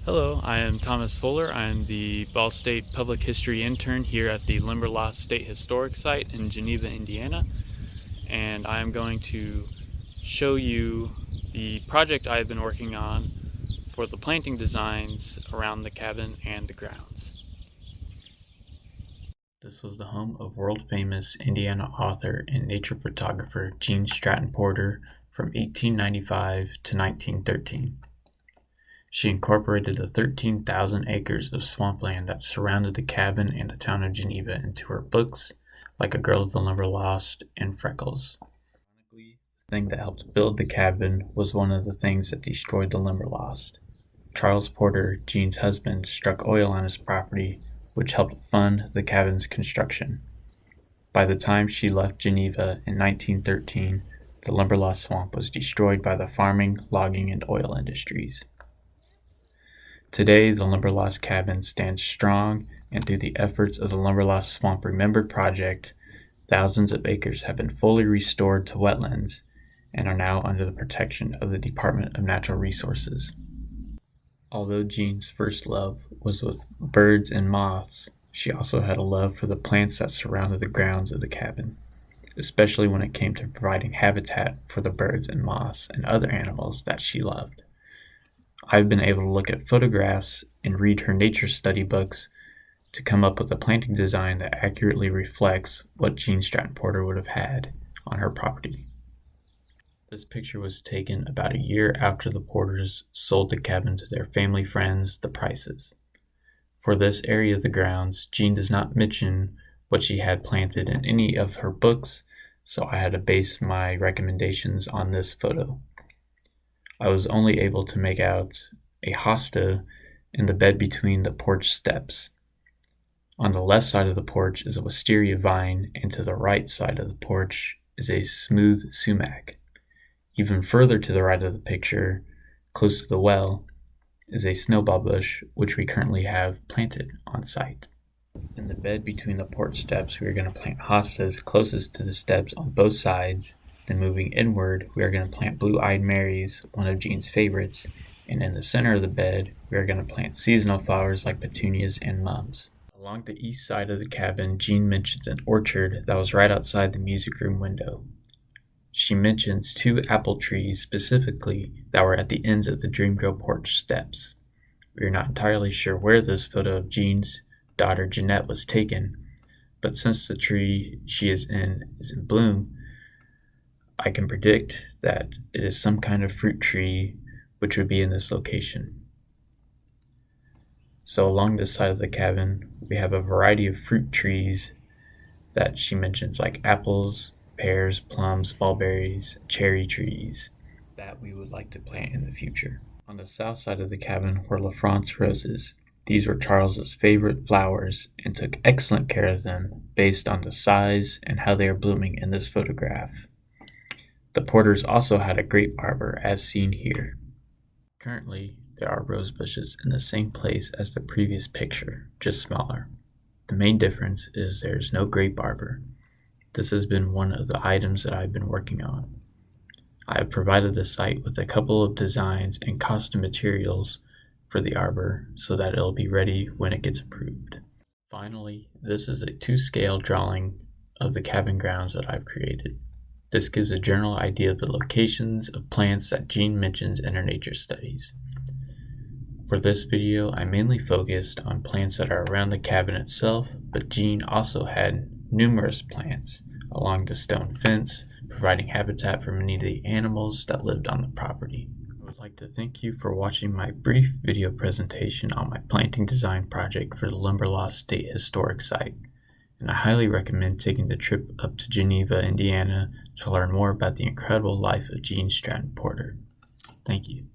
Hello, I am Thomas Fuller. I am the Ball State Public History intern here at the Limberlost State Historic Site in Geneva, Indiana, and I am going to show you the project I have been working on for the planting designs around the cabin and the grounds. This was the home of world-famous Indiana author and nature photographer Gene Stratton Porter from 1895 to 1913. She incorporated the 13,000 acres of swampland that surrounded the cabin and the town of Geneva into her books, like A Girl of the Limberlost and Freckles. Ironically, the thing that helped build the cabin was one of the things that destroyed the Limberlost. Charles Porter, Gene's husband, struck oil on his property, which helped fund the cabin's construction. By the time she left Geneva in 1913, the Limberlost swamp was destroyed by the farming, logging, and oil industries. Today, the Limberlost cabin stands strong, and through the efforts of the Limberlost Swamp Remembered Project, thousands of acres have been fully restored to wetlands and are now under the protection of the Department of Natural Resources. Although Gene's first love was with birds and moths, she also had a love for the plants that surrounded the grounds of the cabin, especially when it came to providing habitat for the birds and moths and other animals that she loved. I've been able to look at photographs and read her nature study books to come up with a planting design that accurately reflects what Gene Stratton Porter would have had on her property. This picture was taken about a year after the Porters sold the cabin to their family friends, the Prices. For this area of the grounds, Gene does not mention what she had planted in any of her books, so I had to base my recommendations on this photo. I was only able to make out a hosta in the bed between the porch steps. On the left side of the porch is a wisteria vine, and to the right side of the porch is a smooth sumac. Even further to the right of the picture, close to the well, is a snowball bush, which we currently have planted on site. In the bed between the porch steps, we are going to plant hostas closest to the steps on both sides. Then moving inward, we are going to plant blue-eyed Marys, one of Gene's favorites, and in the center of the bed, we are going to plant seasonal flowers like petunias and mums. Along the east side of the cabin, Gene mentions an orchard that was right outside the music room window. She mentions 2 apple trees specifically that were at the ends of the Dream Girl porch steps. We are not entirely sure where this photo of Gene's daughter Jeanette was taken, but since the tree she is in bloom, I can predict that it is some kind of fruit tree which would be in this location. So along this side of the cabin, we have a variety of fruit trees that she mentions, like apples, pears, plums, mulberries, cherry trees that we would like to plant in the future. On the south side of the cabin were La France roses. These were Charles's favorite flowers and took excellent care of them based on the size and how they are blooming in this photograph. The Porters also had a grape arbor as seen here. Currently, there are rose bushes in the same place as the previous picture, just smaller. The main difference is there is no grape arbor. This has been one of the items that I've been working on. I have provided the site with a couple of designs and custom materials for the arbor so that it will be ready when it gets approved. Finally, this is a 2-scale drawing of the cabin grounds that I've created. This gives a general idea of the locations of plants that Gene mentions in her nature studies. For this video, I mainly focused on plants that are around the cabin itself, but Gene also had numerous plants along the stone fence, providing habitat for many of the animals that lived on the property. I would like to thank you for watching my brief video presentation on my planting design project for the Limberlost State Historic Site, and I highly recommend taking the trip up to Geneva, Indiana to learn more about the incredible life of Gene Stratton Porter. Thank you.